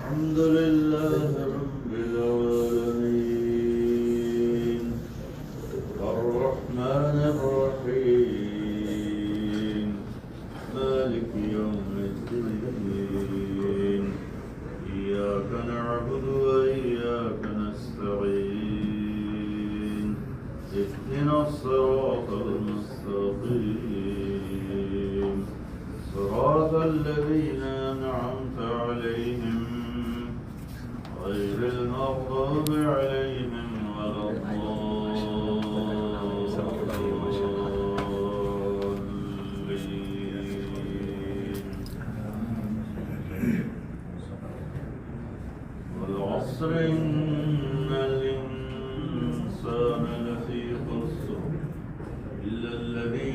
الحمد لله رب العالمين الرحمن الرحيم مالك يوم الدين إياك نعبد وإياك نستعين اهدنا الصراط المستقيم صراط الذين أنعمت عليهم غير المغضوب عليهم ولا الضالين والعصر إن الإنسان لفي خسر إلا الذين